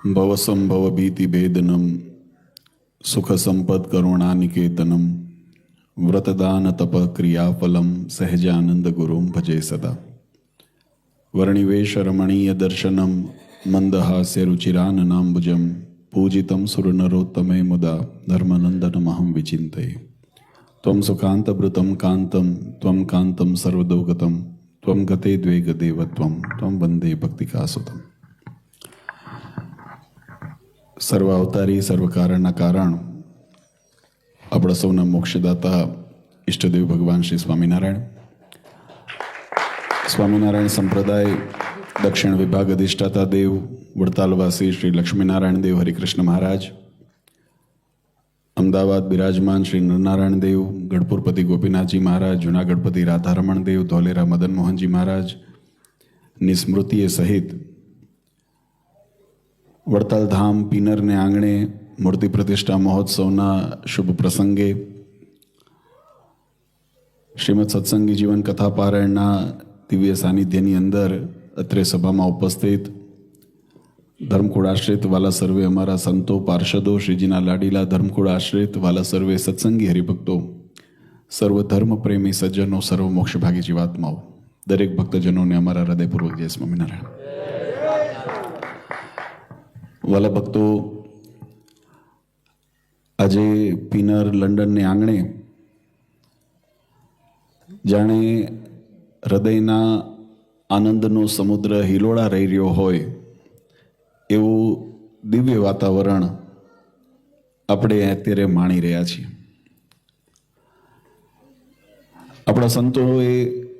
भवसंभवभीतिभेदनं सुखसम्पत्करुणानिकेतनं व्रतदानतपक्रियाफलं सहजानन्दगुरुं भजे सदा। वर्णिवेशरमणीयदर्शनं मन्दहास्यरुचिराननाम्बुजं पूजितं सुरनरोत्तमे मुदा धर्मनन्दनमहं विचिन्तये। त्वं सुकान्तभृतं कान्तं त्वं कान्तं सर्वदोगतं त्वं गते द्वे गदेवत्वं त्वं वन्दे भक्तिकासुतम्। સર્વ અવતારી સર્વ કારણના કારણ આપણા સૌના મોક્ષદાતા ઈષ્ટદેવ ભગવાન શ્રી સ્વામિનારાયણ. સ્વામિનારાયણ સંપ્રદાય દક્ષિણ વિભાગ અધિષ્ઠાતા દેવ વડતાલવાસી શ્રી લક્ષ્મીનારાયણ દેવ હરિકૃષ્ણ મહારાજ, અમદાવાદ બિરાજમાન શ્રી નરનારાયણ દેવ, ગઢપુરપતિ ગોપીનાથજી મહારાજ, જૂનાગઢપતિ રાધારમણ દેવ, ધોલેરા મદન મોહનજી મહારાજ ની સ્મૃતિએ સહિત વડતાલ ધામ પીનરને આંગણે મૂર્તિ પ્રતિષ્ઠા મહોત્સવના શુભ પ્રસંગે શ્રીમદ સત્સંગી જીવન કથા પારાયણના દિવ્ય સાનિધ્યની અંદર અત્રે સભામાં ઉપસ્થિત ધર્મકુળ આશ્રિત વાલા સર્વે અમારા સંતો પાર્ષદો, શ્રીજીના લાડીલા ધર્મકુળ આશ્રિત વાલા સર્વે સત્સંગી હરિભક્તો, સર્વ ધર્મ પ્રેમી સજ્જનો, સર્વ મોક્ષભાગી જીવાત્માઓ, દરેક ભક્તજનોને અમારા હૃદયપૂર્વક જય સ્વામિનારાયણ. વાલા ભક્તો, આજે પીનર લંડનને આંગણે જાણે હૃદયના આનંદનો સમુદ્ર હિલોળા રહી રહ્યો હોય એવું દિવ્ય વાતાવરણ આપણે અત્યારે માણી રહ્યા છીએ. આપણા સંતોએ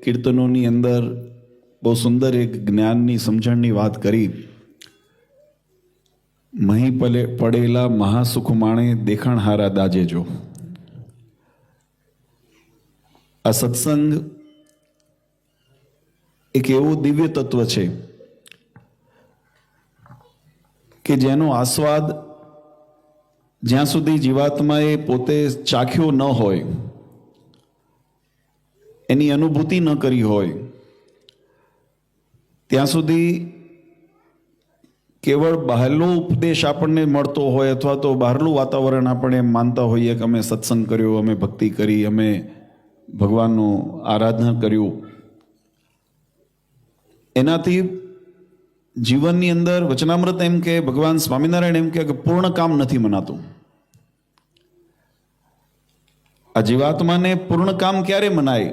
કીર્તનોની અંદર બહુ સુંદર એક જ્ઞાનની સમજણની વાત કરી. મહી પડેલા મહાસુખ માણે દેખાણ હારા દાજે જો. આ સત્સંગ એક એવું દિવ્ય તત્વ છે કે જેનો આસ્વાદ જ્યાં સુધી જીવાત્માએ પોતે ચાખ્યો ન હોય, એની અનુભૂતિ ન કરી હોય, ત્યાં સુધી કેવળ બહારનો ઉપદેશ આપણને મળતો હોય અથવા તો બહારનું વાતાવરણ આપણે એમ માનતા હોઈએ કે અમે સત્સંગ કર્યો, અમે ભક્તિ કરી, અમે ભગવાનનું આરાધના કર્યું, એનાથી જીવનની અંદર વચનામૃત એમ કે ભગવાન સ્વામિનારાયણ એમ કે પૂર્ણ કામ નથી મનાતું. આ જીવાત્માને પૂર્ણ કામ ક્યારે મનાય?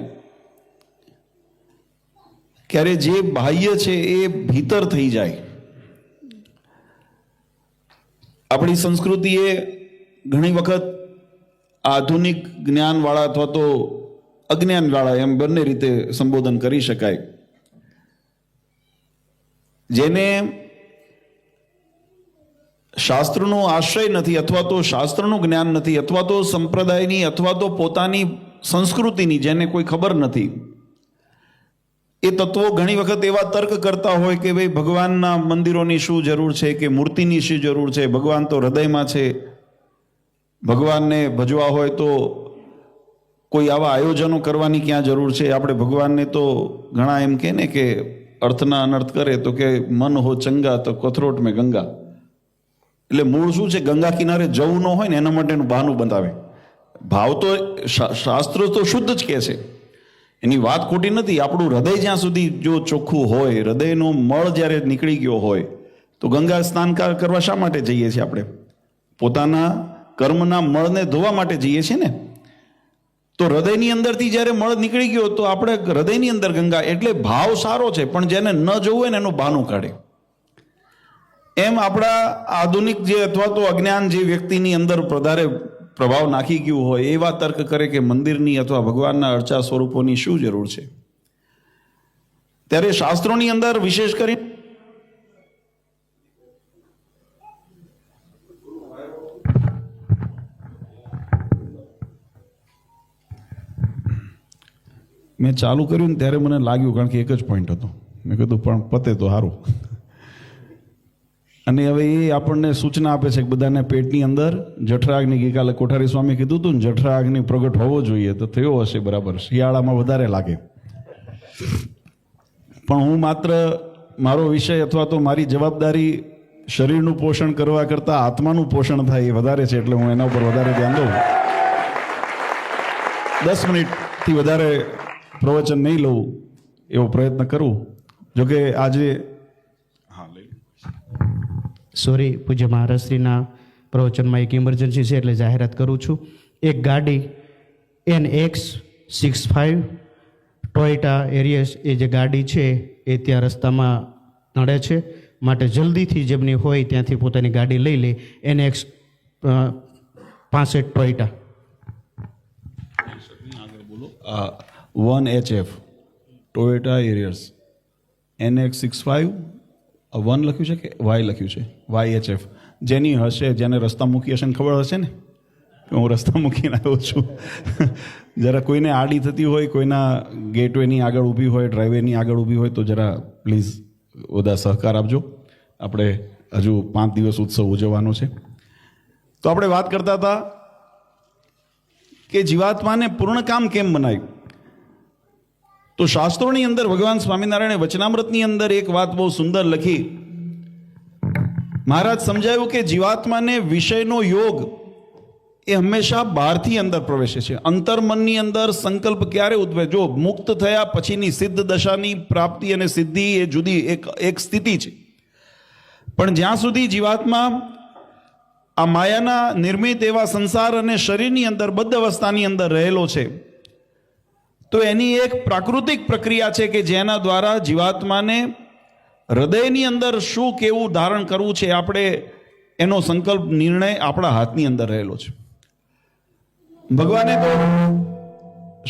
ક્યારે જે બાહ્ય છે એ ભીતર થઈ જાય. આપણી સંસ્કૃતિએ ઘણી વખત આધુનિક જ્ઞાનવાળા અથવા તો અજ્ઞાનવાળા એમ બંને રીતે સંબોધન કરી શકાય, જેને શાસ્ત્રનો આશ્રય નથી અથવા તો શાસ્ત્રનું જ્ઞાન નથી અથવા તો સંપ્રદાયની અથવા તો પોતાની સંસ્કૃતિની જેને કોઈ ખબર નથી, એ તત્વો ઘણી વખત એવા તર્ક કરતા હોય કે ભાઈ ભગવાનના મંદિરોની શું જરૂર છે, કે મૂર્તિની શું જરૂર છે, ભગવાન તો હૃદયમાં છે, ભગવાનને ભજવા હોય તો કોઈ આવા આયોજનો કરવાની ક્યાં જરૂર છે, આપણે ભગવાનને તો ઘણા એમ કહે ને કે અર્થના અનર્થ કરે તો કે મન હો ચંગા તો કથરોટ મેં ગંગા. એટલે મૂળ શું છે? ગંગા કિનારે જવું ન હોય ને એના માટેનું બહાનું બતાવે. ભાવ તો શાસ્ત્રો તો શુદ્ધ જ કહે છે, એની વાત ખોટી નથી. આપણું હૃદય જ્યાં સુધી જો ચોખ્ખું હોય, હૃદયનો મળ જ્યારે નીકળી ગયો હોય તો ગંગા સ્નાન કરવા શા માટે જઈએ છીએ? આપણે પોતાના કર્મના મળને ધોવા માટે જઈએ છીએ ને. તો હૃદયની અંદરથી જ્યારે મળ નીકળી ગયો તો આપણે હૃદયની અંદર ગંગા, એટલે ભાવ સારો છે, પણ જેને ન જોવું હોય ને એનું બહાનું કાઢે. એમ આપણા આધુનિક જે અથવા તો અજ્ઞાન જે વ્યક્તિની અંદર વધારે પ્રભાવ નાખી ગયું હોય એવા તર્ક કરે કે મંદિરની અથવા ભગવાનના અર્ચા સ્વરૂપોની શું જરૂર છે. ત્યારે શાસ્ત્રોની અંદર વિશેષ કરી મેં ચાલુ કર્યું ને ત્યારે મને લાગ્યું, કારણ કે એક જ પોઈન્ટ હતો, મેં કીધું પણ પતે તો સારું. અને હવે એ આપણને સૂચના આપે છે કે બધાને પેટની અંદર જઠરાગ્નિ, ગઈકાલે કોઠારી સ્વામી કીધું હતું ને જઠરાગ્નિ પ્રગટ હોવો જોઈએ, તો થયો હશે બરાબર. શિયાળામાં વધારે લાગે. પણ હું માત્ર મારો વિષય અથવા તો મારી જવાબદારી શરીરનું પોષણ કરવા કરતાં આત્માનું પોષણ થાય એ વધારે છે, એટલે હું એના ઉપર વધારે ધ્યાન દઉં. 10 મિનિટથી વધારે પ્રવચન નહીં લઉં એવો પ્રયત્ન કરું. જોકે આજે સોરી, પૂજ્ય મહારાજશ્રીના પ્રવચનમાં એક ઇમરજન્સી છે એટલે જાહેરાત કરું છું. એક ગાડી NX65 ટોયોટા એરિયસ એ જે ગાડી છે એ ત્યાં રસ્તામાં નડે છે, માટે જલ્દીથી જેમની હોય ત્યાંથી પોતાની ગાડી લઈ લે. NX65 Toyota 1HF Toyota arrears NX65 1 લખ્યું છે કે Y લખ્યું છે? YHF. જેની હશે, જેને રસ્તા મૂકી હશે ને ખબર હશે ને કે હું રસ્તા મૂકીને આવ્યો છું. જરા કોઈને આડી થતી હોય, કોઈના ગેટવેની આગળ ઊભી હોય, ડ્રાઈવેની આગળ ઊભી હોય તો જરા પ્લીઝ બધા સહકાર આપજો. આપણે હજુ 5 દિવસ ઉત્સવ ઉજવવાનો છે. તો આપણે વાત કરતા હતા કે જીવાત્માને પૂર્ણ કામ કેમ બનાવ્યું. તો શાસ્ત્રોની અંદર ભગવાન સ્વામિનારાયણે વચનામૃતની અંદર એક વાત બહુ સુંદર લખી. મહારાજ સમજાયું કે જીવાત્માને વિષયનો યોગ એ હંમેશા બહારથી અંદર પ્રવેશે છે. અંતર્મનની અંદર સંકલ્પ ક્યારે ઉદ્ભવે? જો મુક્ત થયા પછીની સિદ્ધ દશાની પ્રાપ્તિ અને સિદ્ધિ એ જુદી એક સ્થિતિ છે. પણ જ્યાં સુધી જીવાત્મા આ માયાના નિર્મિત એવા સંસાર અને શરીરની અંદર બદ્ધ અવસ્થાની અંદર રહેલો છે, તો એની એક પ્રાકૃતિક પ્રક્રિયા છે કે જેના દ્વારા જીવાત્માને હૃદયની અંદર શું કેવું ધારણ કરવું છે, આપણે એનો સંકલ્પ નિર્ણય આપણા હાથની અંદર રહેલો છે. ભગવાને તો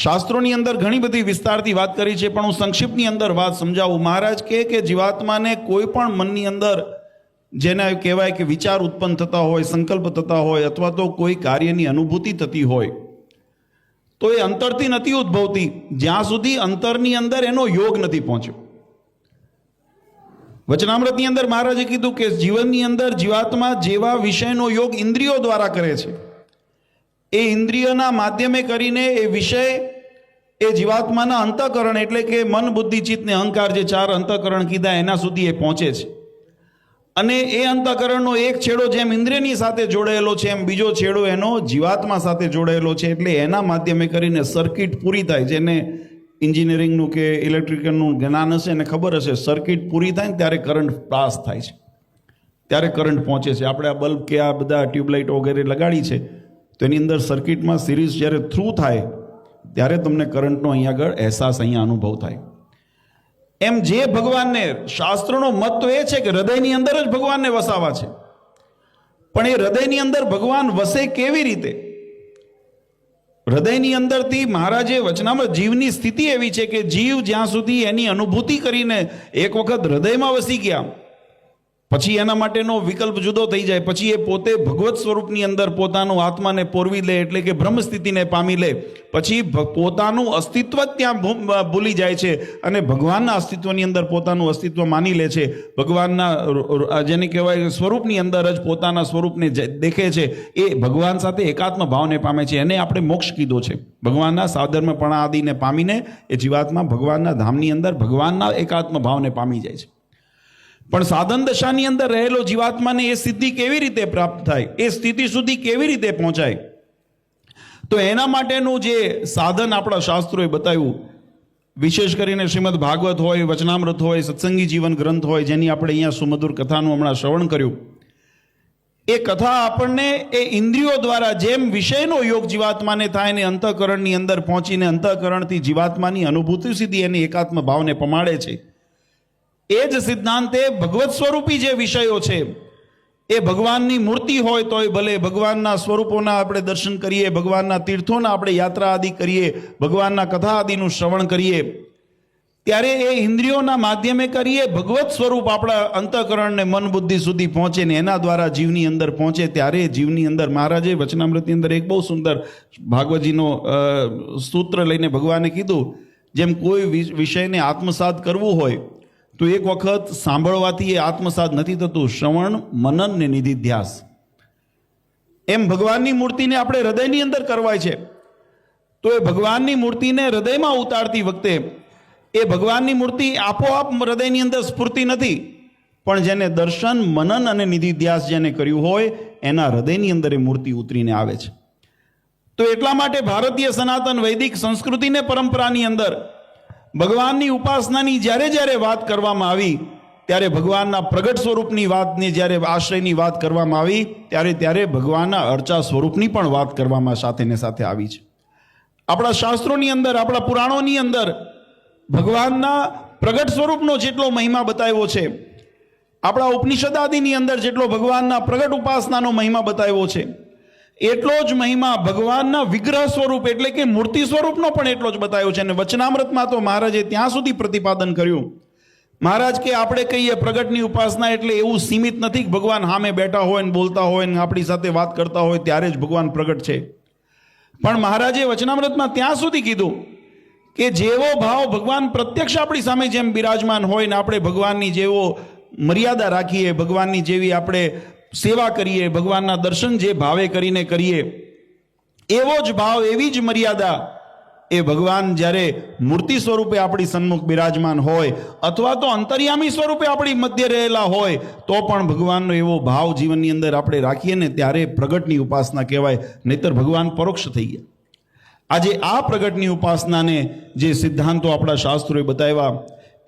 શાસ્ત્રોની અંદર ઘણી બધી વિસ્તારથી વાત કરી છે, પણ હું સંક્ષિપ્તની અંદર વાત સમજાવું. મહારાજ કહે કે જીવાત્માને કોઈ પણ મનની અંદર જેને કહેવાય કે વિચાર ઉત્પન્ન થતા હોય, સંકલ્પ થતા હોય, અથવા તો કોઈ કાર્યની અનુભૂતિ થતી હોય, તો એ અંતરથી નથી ઉદ્ભવતી જ્યાં સુધી અંતરની અંદર એનો યોગ નથી પહોંચ્યો. વચનામૃતની અંદર મહારાજે કીધું કે જીવનની અંદર જીવાત્મા જેવા વિષયનો યોગ ઇન્દ્રિયો દ્વારા કરે છે, એ ઇન્દ્રિયોના માધ્યમે કરીને એ વિષય એ જીવાત્માના અંતઃકરણ એટલે કે મન, બુદ્ધિ, ચિત્ત ને અહંકાર, જે 4 અંતઃકરણ કીધા એના સુધી એ પહોંચે છે. અને એ અંતઃકરણનો એક છેડો જેમ ઇન્દ્રિયની સાથે જોડાયેલો છે, એમ બીજો છેડો એનો જીવાત્મા સાથે જોડાયેલો છે. એટલે એના માધ્યમે કરીને સર્કિટ પૂરી થાય. જેને એન્જિનિયરિંગનું કે ઇલેક્ટ્રિકલનું જ્ઞાન હશે એને ખબર હશે, સર્કિટ પૂરી થાય ને ત્યારે કરંટ પાસ થાય છે, ત્યારે કરંટ પહોંચે છે. આપણે આ બલ્બ કે આ બધા ટ્યુબલાઇટ વગેરે લગાડી છે, તો એની અંદર સર્કિટમાં સિરીઝ જ્યારે થ્રુ થાય ત્યારે તમને કરંટનો અહીંયા આગળ અહેસાસ, અહીંયા અનુભવ થાય. એમ જે ભગવાનને, શાસ્ત્રોનો મત તો એ છે કે હૃદયની અંદર જ ભગવાનને વસાવા છે, પણ એ હૃદયની અંદર ભગવાન વસે કેવી રીતે? હૃદયની અંદરથી મહારાજે વચનામાં જીવની સ્થિતિ એવી છે કે જીવ જ્યાં સુધી એની અનુભૂતિ કરીને એક વખત હૃદયમાં વસી ગયા પછી એના માટેનો વિકલ્પ જુદો થઈ જાય. પછી એ પોતે ભગવત સ્વરૂપની અંદર પોતાનું આત્માને પોરવી લે, એટલે કે બ્રહ્મ સ્થિતિને પામી લે. પછી પોતાનું અસ્તિત્વ જ ત્યાં ભૂલી જાય છે અને ભગવાનના અસ્તિત્વની અંદર પોતાનું અસ્તિત્વ માની લે છે. ભગવાનના જેને કહેવાય સ્વરૂપની અંદર જ પોતાના સ્વરૂપને દેખે છે. એ ભગવાન સાથે એકાત્મ ભાવને પામે છે. એને આપણે મોક્ષ કીધો છે. ભગવાનના સાધર્મપણા આદિને પામીને એ જીવાત્મા ભગવાનના ધામની અંદર ભગવાનના એકાત્મ ભાવને પામી જાય છે. પણ સાધન દશાની અંદર રહેલો જીવાત્માને એ સિદ્ધિ કેવી રીતે પ્રાપ્ત થાય, એ સ્થિતિ સુધી કેવી રીતે પહોંચાય? તો એના માટેનું જે સાધન આપણા શાસ્ત્રોએ બતાવ્યું, વિશેષ કરીને શ્રીમદ ભાગવત હોય, વચનામૃત હોય, સત્સંગી જીવન ગ્રંથ હોય, જેની આપણે અહીંયા સુમધુર કથાનું હમણાં શ્રવણ કર્યું, એ કથા આપણને એ ઇન્દ્રિયો દ્વારા જેમ વિષયનો યોગ જીવાત્માને થાય ને અંતઃકરણની અંદર પહોંચીને અંતઃકરણથી જીવાત્માની અનુભૂતિ સુધી એની એકાત્મ ભાવને પમાડે છે. એ જ સિદ્ધાંતે ભગવત સ્વરૂપી જે વિષયો છે, એ ભગવાનની મૂર્તિ હોય તોય ભલે, ભગવાનના સ્વરૂપોના આપણે દર્શન કરીએ, ભગવાનના તીર્થોના આપણે યાત્રા આદિ કરીએ, ભગવાનના કથા આદિનું શ્રવણ કરીએ, ત્યારે એ ઇન્દ્રિયોના માધ્યમે કરીએ ભગવત સ્વરૂપ આપણા અંતઃકરણને મન બુદ્ધિ સુધી પહોંચે ને એના દ્વારા જીવની અંદર પહોંચે. ત્યારે જીવની અંદર મહારાજે વચનામૃતની અંદર એક બહુ સુંદર ભાગવતજીનો સૂત્ર લઈને ભગવાને કીધું, જેમ કોઈ વિષયને આત્મસાત કરવું હોય તો એક વખત સાંભળવાથી એ આત્મસાત નથી થતું, શ્રવણ, મનન ને નિધિધ્યાસ. એમ ભગવાનની મૂર્તિને આપણે હૃદયની અંદર કરવાય છે. તો એ ભગવાનની મૂર્તિને હૃદયમાં ઉતારતી વખતે એ ભગવાનની મૂર્તિ આપોઆપ હૃદયની અંદર સ્ફૂર્તિ નથી, પણ જેને દર્શન, મનન અને નિધિધ્યાસ જેને કર્યું હોય એના હૃદયની અંદર એ મૂર્તિ ઉતરીને આવે છે. તો એટલા માટે ભારતીય સનાતન વૈદિક સંસ્કૃતિને પરંપરાની અંદર ભગવાનની ઉપાસનાની જ્યારે જ્યારે વાત કરવામાં આવી ત્યારે ભગવાનના પ્રગટ સ્વરૂપની વાતની જ્યારે આશ્રયની વાત કરવામાં આવી ત્યારે ભગવાનના અર્ચા સ્વરૂપની પણ વાત કરવામાં સાથે ને સાથે આવી છે. આપણા શાસ્ત્રોની અંદર, આપણા પુરાણોની અંદર ભગવાનના પ્રગટ સ્વરૂપનો જેટલો મહિમા બતાવ્યો છે, આપણા ઉપનિષદાદિની અંદર જેટલો ભગવાનના પ્રગટ ઉપાસનાનો મહિમા બતાવ્યો છે, એટલો જ મહિમા ભગવાનના વિગ્રહ સ્વરૂપ એટલે કે મૂર્તિ સ્વરૂપનો પણ એટલો જ બતાવ્યો છે. અને વચનામૃતમાં તો મહારાજે ત્યાં સુધી પ્રતિપાદન કર્યું, મહારાજ કે આપણે કહીએ પ્રગટની ઉપાસના એટલે એવું સીમિત નથી કે ભગવાન સામે બેઠા હોય ને બોલતા હોય ને આપણી સાથે વાત કરતા હોય ત્યારે જ ભગવાન પ્રગટ છે. પણ મહારાજે વચનામૃતમાં ત્યાં સુધી કીધું કે જેવો ભાવ ભગવાન પ્રત્યક્ષ આપણી સામે જેમ બિરાજમાન હોય ને આપણે ભગવાનની જેવો મર્યાદા રાખીએ, ભગવાનની જેવી આપણે સેવા કરીએ, ભગવાનના દર્શન જે ભાવે કરીને કરીએ, એવો જ ભાવ, એવી જ મર્યાદા એ ભગવાન જ્યારે મૂર્તિ સ્વરૂપે આપણી સન્મુખ બિરાજમાન હોય અથવા તો અંતર્યામી સ્વરૂપે આપણી મધ્ય રહેલા હોય તો પણ ભગવાનનો એવો ભાવ જીવનની અંદર આપણે રાખીએ ને ત્યારે પ્રગટની ઉપાસના કહેવાય, નહીતર ભગવાન પરોક્ષ થઈ ગયા. આજે આ પ્રગટની ઉપાસનાને જે સિદ્ધાંતો આપણા શાસ્ત્રોએ બતાવ્યા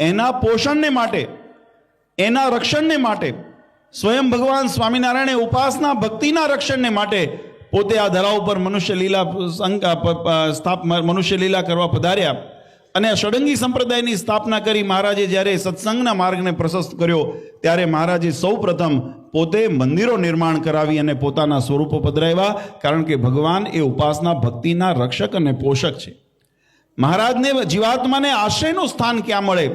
એના પોષણને માટે, એના રક્ષણને માટે સ્વયં ભગવાન સ્વામિનારાયણે ઉપાસના ભક્તિના રક્ષણને માટે પોતે આ ધરા ઉપર મનુષ્ય લીલા કરવા પધાર્યા અને ષડંગી સંપ્રદાયની સ્થાપના કરી મહારાજે જ્યારે સત્સંગના માર્ગને પ્રશસ્ત કર્યો ત્યારે મહારાજે સૌ પ્રથમ પોતે મંદિરો નિર્માણ કરાવી અને પોતાના સ્વરૂપો પધરાવ્યા, કારણ કે ભગવાન એ ઉપાસના ભક્તિના રક્ષક અને પોષક છે. મહારાજને જીવાત્માને આશ્રયનું સ્થાન ક્યાં મળે?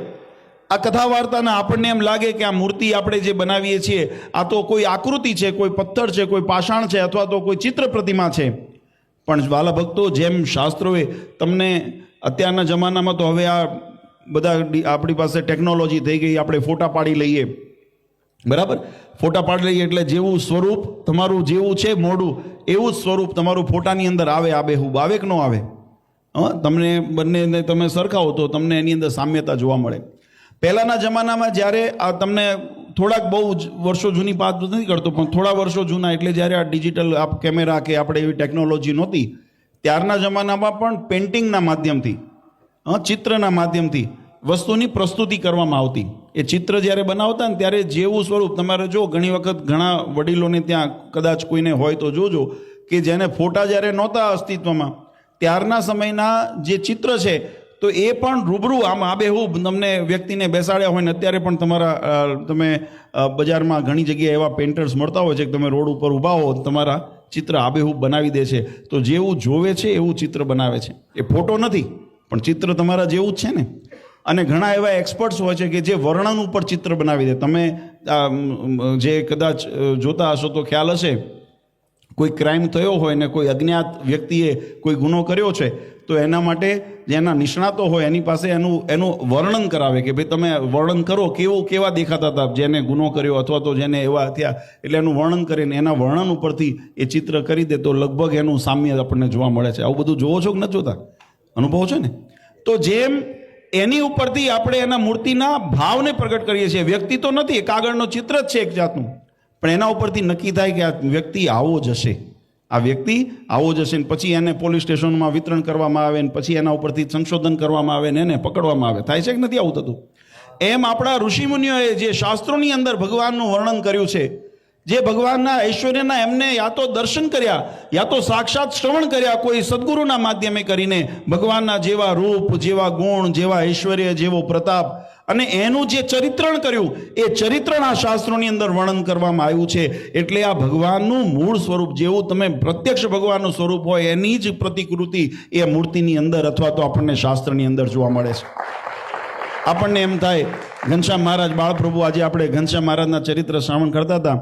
આ કથા વાર્તાના આપણને એમ લાગે કે આ મૂર્તિ આપણે જે બનાવીએ છીએ આ તો કોઈ આકૃતિ છે, કોઈ પથ્થર છે, કોઈ પાષાણ છે અથવા તો કોઈ ચિત્ર પ્રતિમા છે. પણ વાલા ભક્તો, જેમ શાસ્ત્રોએ તમને અત્યારના જમાનામાં તો હવે આ બધા આપણી પાસે ટેકનોલોજી થઈ ગઈ, આપણે ફોટા પાડી લઈએ, બરાબર? ફોટા પાડી લઈએ એટલે જેવું સ્વરૂપ તમારું જેવું છે મોઢું એવું જ સ્વરૂપ તમારું ફોટાની અંદર આવે, આબેહૂબ આવે કે ન આવે? તમને બંનેને તમે સરખાવો તો તમને એની અંદર સામ્યતા જોવા મળે. પહેલાંના જમાનામાં જ્યારે આ તમને થોડાક બહુ જ વર્ષો જૂની વાત નથી કરતો પણ થોડા વર્ષો જૂના એટલે જ્યારે આ ડિજિટલ કેમેરા કે આપણે એવી ટેકનોલોજી નહોતી ત્યારના જમાનામાં પણ પેઇન્ટિંગના માધ્યમથી, ચિત્રના માધ્યમથી વસ્તુની પ્રસ્તુતિ કરવામાં આવતી. એ ચિત્ર જ્યારે બનાવતા ને ત્યારે જેવું સ્વરૂપ તમારે જો ઘણી વખત ઘણા વડીલોને ત્યાં કદાચ કોઈને હોય તો જોજો કે જેને ફોટા જ્યારે નહોતા અસ્તિત્વમાં ત્યારના સમયના જે ચિત્ર છે તો એ પણ રૂબરૂ આમ આબેહૂબ તમને વ્યક્તિને બેસાડ્યા હોય ને અત્યારે પણ તમે બજારમાં ઘણી જગ્યાએ એવા પેઇન્ટર્સ મળતા હોય છે કે તમે રોડ ઉપર ઊભા હો તમારા ચિત્ર આબેહૂબ બનાવી દે છે. તો જેવું જોવે છે એવું ચિત્ર બનાવે છે. એ ફોટો નથી પણ ચિત્ર તમારા જેવું જ છે ને. અને ઘણા એવા એક્સપર્ટ્સ હોય છે કે જે વર્ણન ઉપર ચિત્ર બનાવી દે. તમે જે કદાચ જોતા હશો તો ખ્યાલ હશે, કોઈ ક્રાઇમ થયો હોય ને કોઈ અજ્ઞાત વ્યક્તિએ કોઈ ગુનો કર્યો છે તો એના માટે જેના નિષ્ણાતો હોય એની પાસે એનું વર્ણન કરાવે કે ભાઈ તમે વર્ણન કરો કેવા દેખાતા હતા જેને ગુનો કર્યો અથવા તો જેને એવા થયા, એટલે એનું વર્ણન કરીને એના વર્ણન ઉપરથી એ ચિત્ર કરી દે તો લગભગ એનું સામ્ય આપણને જોવા મળે છે. આવું બધું જોવો છો કે નથી જોતા? અનુભવ છે ને? તો જેમ એની ઉપરથી આપણે એના મૂર્તિના ભાવને પ્રગટ કરીએ છીએ. વ્યક્તિ તો નથી, કાગળનો ચિત્ર જ છે એક જાતનું, પણ એના ઉપરથી નક્કી થાય કે આ વ્યક્તિ આવો જ હશે, આ વ્યક્તિ આવો જ હશે. ને પછી એને પોલીસ સ્ટેશનમાં વિતરણ કરવામાં આવે ને પછી એના ઉપરથી સંશોધન કરવામાં આવે ને એને પકડવામાં આવે. થાય છે કે નથી આવું થતું? એમ આપણા ઋષિમુનિઓએ જે શાસ્ત્રોની અંદર ભગવાનનું વર્ણન કર્યું છે, જે ભગવાનના ઐશ્વર્યના એમને યા તો દર્શન કર્યા યા તો સાક્ષાત શ્રવણ કર્યા કોઈ સદગુરુના માધ્યમે કરીને, ભગવાનના જેવા રૂપ, જેવા ગુણ, જેવા ઐશ્વર્ય, જેવો પ્રતાપ અને એનું જે ચરિત્રણ કર્યું એ ચરિત્રના શાસ્ત્રોની અંદર વર્ણન કરવામાં આવ્યું છે. એટલે આ ભગવાનનું મૂળ સ્વરૂપ જેવું તમે પ્રત્યક્ષ ભગવાનનું સ્વરૂપ હોય એની જ પ્રતિકૃતિ એ મૂર્તિની અંદર અથવા તો આપણને શાસ્ત્રની અંદર જોવા મળે છે. આપણને એમ થાય ઘનશ્યામ મહારાજ બાળપ્રભુ, આજે આપણે ઘનશ્યામ મહારાજના ચરિત્ર શ્રવણ કરતા હતા,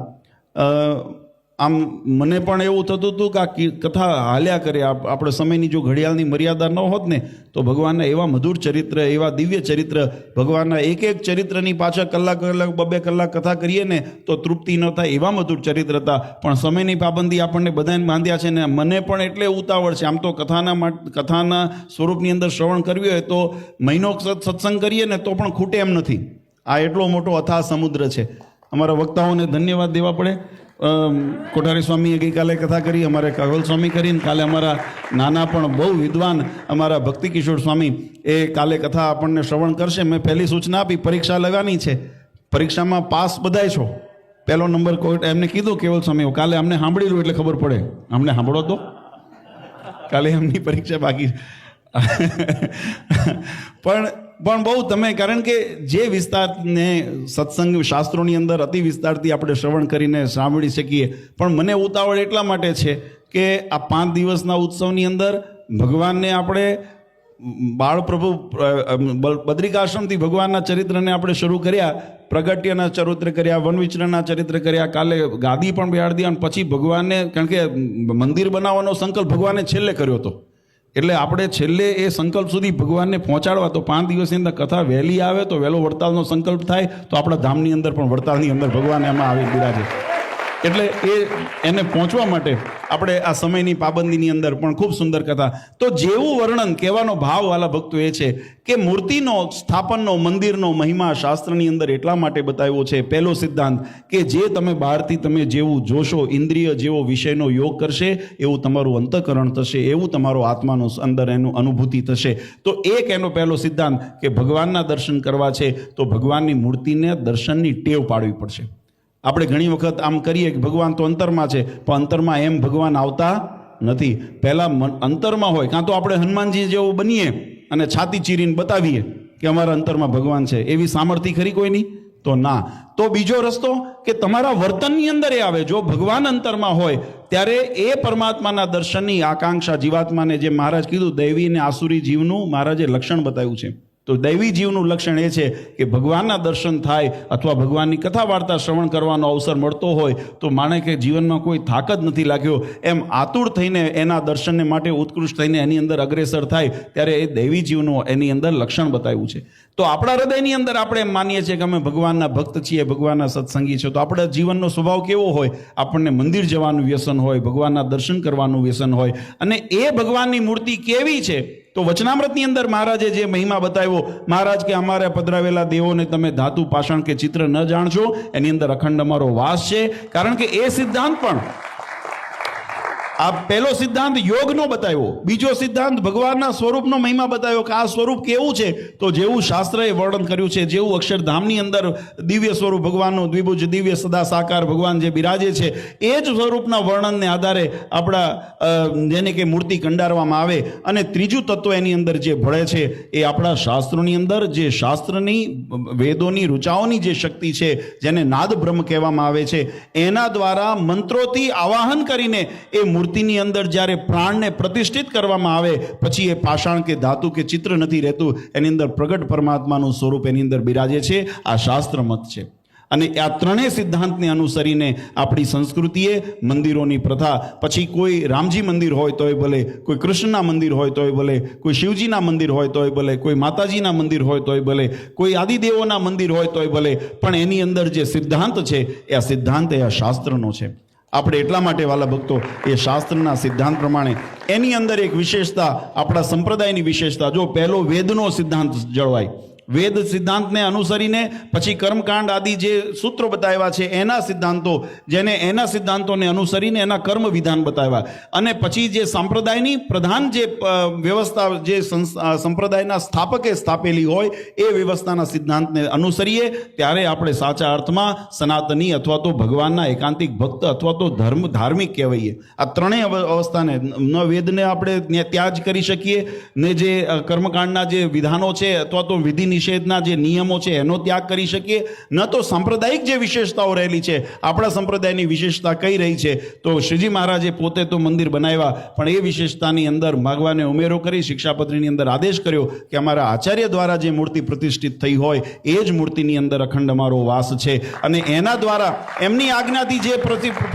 આમ મને પણ એવું થતું હતું કે આ કથા હાલ્યા કરે. આપણે સમયની જો ઘડિયાળની મર્યાદા ન હોત ને તો ભગવાનના એવા મધુર ચરિત્ર, એવા દિવ્ય ચરિત્ર, ભગવાનના એક એક ચરિત્રની પાછળ કલાક 2 કલાક કથા કરીએ ને તો તૃપ્તિ ન થાય એવા મધુર ચરિત્ર હતા. પણ સમયની પાબંદી આપણને બધાને બાંધ્યા છે ને મને પણ એટલે ઉતાવળ છે. આમ તો કથાના સ્વરૂપની અંદર શ્રવણ કરવી હોય તો મહિનો સત્સંગ કરીએ ને તો પણ ખૂટે એમ નથી. આ એટલો મોટો અથાહ સમુદ્ર છે. અમારા વક્તાઓને ધન્યવાદ દેવા પડે. કોઠારી સ્વામીએ ગઈકાલે કથા કરી, અમારે કાગોલ સ્વામી કરીને, કાલે અમારા નાના પણ બહુ વિદ્વાન અમારા ભક્તિ કિશોર સ્વામી એ કાલે કથા આપણને શ્રવણ કરશે. મેં પહેલી સૂચના આપી, પરીક્ષા લેવાની છે, પરીક્ષામાં પાસ બધાય છો, પહેલો નંબર કોઈ એમને કીધું કેવલ સ્વામી, કાલે અમને સાંભળી લો એટલે ખબર પડે. અમને સાંભળો તો, કાલે એમની પરીક્ષા બાકી. પણ બહુ તમે, કારણ કે જે વિસ્તારને સત્સંગ શાસ્ત્રોની અંદર અતિ વિસ્તારથી આપણે શ્રવણ કરીને સાંભળી શકીએ, પણ મને ઉતાવળ એટલા માટે છે કે આ 5 દિવસના ઉત્સવની અંદર ભગવાનને આપણે બાળપ્રભુ બદ્રિકાશ્રમથી ભગવાનના ચરિત્રને આપણે શરૂ કર્યા, પ્રગટ્યના ચરિત્ર કર્યા, વનવિચરણના ચરિત્ર કર્યા, કાલે ગાદી પણ બેહાડી દી, અને પછી ભગવાનને, કારણ કે મંદિર બનાવવાનો સંકલ્પ ભગવાને છેલ્લે કર્યો હતો, એટલે આપણે છેલ્લે એ સંકલ્પ સુધી ભગવાનને પહોંચાડવા, તો 5 દિવસની અંદર કથા વહેલી આવે તો વહેલો વડતાલનો સંકલ્પ થાય, તો આપણા ધામની અંદર પણ વડતાલની અંદર ભગવાન એમાં આવી બિરાજે. એટલે એને પહોંચવા માટે આપણે આ સમયની પાબંદીની અંદર પણ ખૂબ સુંદર કથા. તો જેવું વર્ણન, કહેવાનો ભાવ વાલા ભક્તો એ છે કે મૂર્તિનો સ્થાપનનો, મંદિરનો મહિમા શાસ્ત્રની અંદર એટલા માટે બતાવ્યો છે. પહેલો સિદ્ધાંત કે જે તમે બહારથી તમે જેવું જોશો, ઇન્દ્રિય જેવો વિષયનો યોગ કરશે એવું તમારું અંતઃકરણ થશે, એવું તમારો આત્માનો અંદર એનું અનુભૂતિ થશે. તો એક એનો પહેલો સિદ્ધાંત કે ભગવાનના દર્શન કરવા છે તો ભગવાનની મૂર્તિને દર્શનની ટેવ પાડવી પડશે. આપણે ઘણી વખત આમ કરીએ કે ભગવાન તો અંતરમાં છે, પણ અંતરમાં એમ ભગવાન આવતા નથી. પહેલાં અંતરમાં હોય, કાં તો આપણે હનુમાનજી જેવું બનીએ અને છાતી ચીરીને બતાવીએ કે અમારા અંતરમાં ભગવાન છે, એવી સામર્થ્ય ખરી કોઈની? તો ના. તો બીજો રસ્તો કે તમારા વર્તનની અંદર એ આવે. જો ભગવાન અંતરમાં હોય ત્યારે એ પરમાત્માના દર્શનની આકાંક્ષા જીવાત્માને, જે મહારાજ કીધું દૈવી અને આસુરી જીવનું મહારાજે લક્ષણ બતાવ્યું છે. તો દૈવી જીવનું લક્ષણ એ છે કે ભગવાનના દર્શન થાય અથવા ભગવાનની કથા વાર્તા શ્રવણ કરવાનો અવસર મળતો હોય તો માણે કે જીવનમાં કોઈ થાક જ નથી લાગ્યો એમ આતુર થઈને એના દર્શનને માટે ઉત્કૃષ્ટ થઈને એની અંદર અગ્રેસર થાય, ત્યારે એ દૈવી જીવનું એની અંદર લક્ષણ બતાવ્યું છે. તો આપણા હૃદયની અંદર આપણે એમ માનીએ છીએ કે અમે ભગવાનના ભક્ત છીએ, ભગવાનના સત્સંગી છે, તો આપણા જીવનનો સ્વભાવ કેવો હોય? આપણને મંદિર જવાનું વ્યસન હોય, ભગવાનના દર્શન કરવાનું વ્યસન હોય, અને એ ભગવાનની મૂર્તિ કેવી છે? તો વચનામૃતની અંદર મહારાજે જે મહિમા બતાવ્યો, મહારાજ કે અમારે પધરાવેલા દેવોને તમે ધાતુ, પાષાણ કે ચિત્ર ન જાણશો, એની અંદર અખંડ અમારો વાસ છે. કારણ કે એ સિદ્ધાંત પણ, આ પહેલો સિદ્ધાંત યોગનો બતાવ્યો, બીજો સિદ્ધાંત ભગવાનના સ્વરૂપનો મહિમા બતાવ્યો કે આ સ્વરૂપ કેવું છે. તો જેવું શાસ્ત્રએ વર્ણન કર્યું છે, જેવું અક્ષરધામની અંદર દિવ્ય સ્વરૂપ ભગવાનનું, દ્વિભુજ દિવ્ય સદા સાકાર ભગવાન જે બિરાજે છે, એ જ સ્વરૂપના વર્ણનને આધારે આપણા જેને કે મૂર્તિ કંડારવામાં આવે. અને ત્રીજું તત્વ એની અંદર જે ભળે છે એ આપણા શાસ્ત્રોની અંદર, જે શાસ્ત્રની વેદોની ઋચાઓની જે શક્તિ છે, જેને નાદ બ્રહ્મ કહેવામાં આવે છે, એના દ્વારા મંત્રોથી આવાહન કરીને એ મૂર્તિની અંદર જ્યારે પ્રાણને પ્રતિષ્ઠિત કરવામાં આવે, પછી એ પાષાણ કે ધાતુ કે ચિત્ર નથી રહેતું, એની અંદર પ્રગટ પરમાત્માનું સ્વરૂપ એની અંદર બિરાજે છે. આ શાસ્ત્ર મત છે. અને આ ત્રણેય સિદ્ધાંતને અનુસરીને આપણી સંસ્કૃતિએ મંદિરોની પ્રથા, પછી કોઈ રામજી મંદિર હોય તોય ભલે, કોઈ કૃષ્ણના મંદિર હોય તોય ભલે, કોઈ શિવજીના મંદિર હોય તોય ભલે, કોઈ માતાજીના મંદિર હોય તોય ભલે, કોઈ આદિદેવોના મંદિર હોય તોય ભલે, પણ એની અંદર જે સિદ્ધાંત છે એ આ સિદ્ધાંત એ આ શાસ્ત્રનો છે. આપણે એટલા માટે વાલા ભક્તો એ શાસ્ત્રના સિદ્ધાંત પ્રમાણે એની અંદર એક વિશેષતા, આપણા સંપ્રદાયની વિશેષતા, જો પહેલો વેદનો સિદ્ધાંત જળવાય, વેદ સિદ્ધાંતને અનુસરીને પછી કર્મકાંડ આદિ જે સૂત્રો બતાવ્યા છે એના સિદ્ધાંતો, જેને એના સિદ્ધાંતોને અનુસરીને એના કર્મ વિધાન બતાવ્યા, અને પછી જે સંપ્રદાયની પ્રધાન જે વ્યવસ્થા, જે સંપ્રદાયના સ્થાપકે સ્થાપેલી હોય એ વ્યવસ્થાના સિદ્ધાંતને અનુસરીએ, ત્યારે આપણે સાચા અર્થમાં સનાતની અથવા તો ભગવાનના એકાંતિક ભક્ત અથવા તો ધાર્મિક કહેવાઈએ. આ ત્રણેય અવસ્થાને, ન વેદને આપણે ત્યાગ કરી શકીએ, ને જે કર્મકાંડના જે વિધાનો છે અથવા તો વિધિ નિષેધના જે નિયમો છે એનો ત્યાગ કરી શકીએ, ન તો સાંપ્રદાયિક જે વિશેષતાઓ રહેલી છે, આપણા સંપ્રદાયની વિશેષતા કઈ રહી છે, તો શ્રીજી મહારાજે પોતે તો મંદિર બનાવ્યા, પણ એ વિશેષતાની અંદર ભગવાને ઉમેરો કરી શિક્ષાપત્રીની અંદર આદેશ કર્યો કે અમારા આચાર્ય દ્વારા જે મૂર્તિ પ્રતિષ્ઠિત થઈ હોય એ જ મૂર્તિની અંદર અખંડ અમારો વાસ છે, અને એના દ્વારા એમની આજ્ઞાથી જે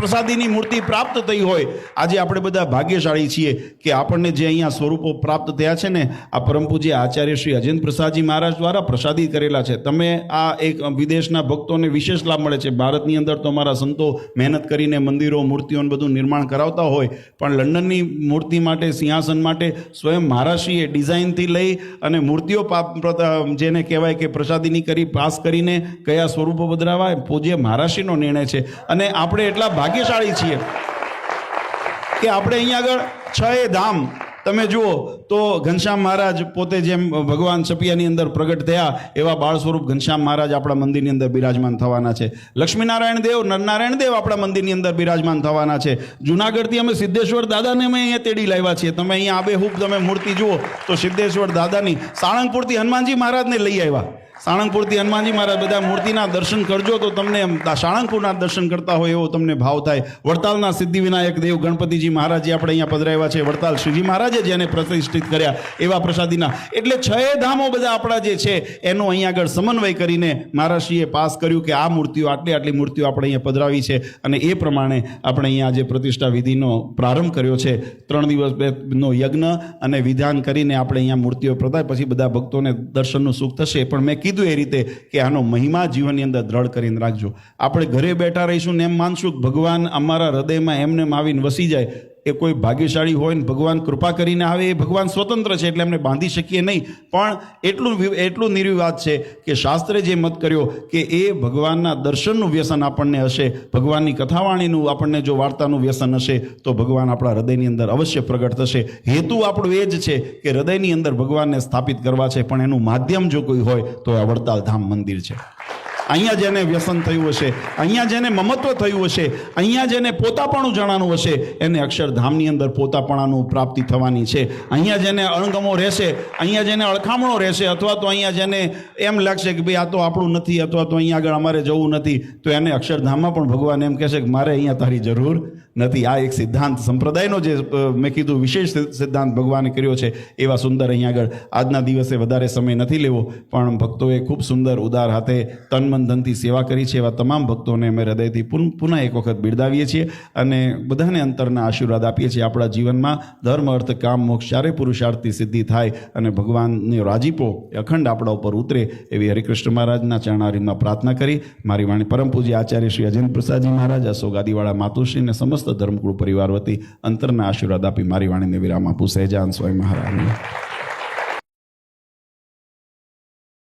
પ્રસાદીની મૂર્તિ પ્રાપ્ત થઈ હોય. આજે આપણે બધા ભાગ્યશાળી છીએ કે આપણને જે અહીંયા સ્વરૂપો પ્રાપ્ત થયા છે ને, આ પરમ પૂજ્ય આચાર્ય શ્રી અજેન્દ્ર પ્રસાદજી મહારાજ દ્વારા દ્વારા પ્રસાદી કરેલા છે. તમે આ એક વિદેશના ભક્તોને વિશેષ લાભ મળે છે. ભારતની અંદર તો અમારા સંતો મહેનત કરીને મંદિરો મૂર્તિઓને બધું નિર્માણ કરાવતા હોય, પણ લંડનની મૂર્તિ માટે, સિંહાસન માટે સ્વયં મહારાષ્ટ્રીએ ડિઝાઇનથી લઈ અને મૂર્તિઓ જેને કહેવાય કે પ્રસાદીની કરી પાસ કરીને કયા સ્વરૂપો બદલાવા પૂજ્ય મહારાષ્ટ્રીનો નિર્ણય છે. અને આપણે એટલા ભાગ્યશાળી છીએ કે આપણે અહીંયા આગળ 6 ધામ તમે જુઓ તો ઘનશ્યામ મહારાજ પોતે જેમ ભગવાન છપિયાની અંદર પ્રગટ થયા એવા બાળ સ્વરૂપ ઘનશ્યામ મહારાજ આપણા મંદિરની અંદર બિરાજમાન થવાના છે. લક્ષ્મીનારાયણ દેવ, નરનારાયણ દેવ આપણા મંદિરની અંદર બિરાજમાન થવાના છે. જુનાગઢથી અમે સિદ્ધેશ્વર દાદાને અમે અહીંયા તેડી લાવ્યા છીએ. તમે અહીંયા આબેહૂબ તમે મૂર્તિ જુઓ તો સિદ્ધેશ્વર દાદાની. સાળંગપુરથી હનુમાનજી મહારાજને લઈ આવ્યા. સાળંગપુરથી હનુમાનજી મહારાજ, બધા મૂર્તિના દર્શન કરજો તો તમને સાળંગપુરના દર્શન કરતા હોય એવો તમને ભાવ થાય. વડતાલના સિદ્ધિવિનાયક દેવ ગણપતિજી મહારાજ જે આપણે અહીંયા પધરાવ્યા છે, વડતાલ શ્રીજી મહારાજે જેને પ્રતિષ્ઠિત કર્યા એવા પ્રસાદીના. એટલે 6 ધામો બધા આપણા જે છે એનો અહીંયા આગળ સમન્વય કરીને મહારાષ્ટ્રીએ પાસ કર્યું કે આ મૂર્તિઓ, આટલી મૂર્તિઓ આપણે અહીંયા પધરાવી છે. અને એ પ્રમાણે આપણે અહીંયા જે પ્રતિષ્ઠા વિધિનો પ્રારંભ કર્યો છે. 3 દિવસનો યજ્ઞ અને વિધાન કરીને આપણે અહીંયા મૂર્તિઓ પ્રધાય, પછી બધા ભક્તોને દર્શનનું સુખ થશે. પણ મેં કીધું એ રીતે કે આનો મહિમા જીવનની અંદર દ્રઢ કરીને રાખજો. આપણે ઘરે બેઠા રહીશું ને એમ માનશું કે ભગવાન અમારા હૃદયમાં એમને આવીને વસી જાય, એ કોઈ ભાગ્યશાળી હોય ને ભગવાન કૃપા કરીને આવે, એ ભગવાન સ્વતંત્ર છે એટલે એમને બાંધી શકીએ નહીં. પણ એટલું નિર્વિવાદ છે કે શાસ્ત્રે જે મત કર્યો કે એ ભગવાનના દર્શનનું વ્યસન આપણને હશે, ભગવાનની કથાવાણીનું આપણને જો વાર્તાનું વ્યસન હશે તો ભગવાન આપણા હૃદયની અંદર અવશ્ય પ્રગટ થશે. હેતુ આપણું એ જ છે કે હૃદયની અંદર ભગવાનને સ્થાપિત કરવા છે, પણ એનું માધ્યમ જો કોઈ હોય તો આ વડતાલ ધામ મંદિર છે. અહીંયા જેને વ્યસન થયું હશે, અહીંયા જેને મમત્વ થયું હશે, અહીંયા જેને પોતાપણું જણાનું હશે, એને અક્ષરધામની અંદર પોતાપણાનું પ્રાપ્તિ થવાની છે. અહીંયા જેને અણગમો રહેશે, અહીંયા જેને અળખામણો રહેશે, અથવા તો અહીંયા જેને એમ લાગશે કે ભાઈ આ તો આપણું નથી, અથવા તો અહીંયા આગળ અમારે જવું નથી, તો એને અક્ષરધામમાં પણ ભગવાન એમ કહેશે કે મારે અહીંયા તારી જરૂર નથી. આ એક સિદ્ધાંત સંપ્રદાયનો જે મેં કીધું વિશેષ સિદ્ધાંત ભગવાને કર્યો છે. એવા સુંદર અહીંયા આગળ આજના દિવસે વધારે સમય નથી લેવો, પણ ભક્તોએ ખૂબ સુંદર ઉદાર હાથે તન મન ધનથી સેવા કરી છે. એવા તમામ ભક્તોને અમે હૃદયથી પુનઃ એક વખત બિરદાવીએ છીએ અને બધાને અંતરના આશીર્વાદ આપીએ છીએ. આપણા જીવનમાં ધર્મ, અર્થ, કામ, મોક્ષ ચારે પુરુષાર્થની સિદ્ધિ થાય અને ભગવાનનો રાજીપો અખંડ આપણા ઉપર ઉતરે એવી હરિકૃષ્ણ મહારાજના ચરણારીમાં પ્રાર્થના કરી મારી વાણી પરમ પૂજ્ય આચાર્ય શ્રી અજેન્દ્ર પ્રસાદજી મહારાજ, અશોગાદીવાળા માતુશ્રી અને સમસ્ત ધર્મકુળ પરિવાર વતી અંતરના આશીર્વાદ આપી મારી વાણીને વિરામ આપું. સહેજાન સ્વામી મહારાજ.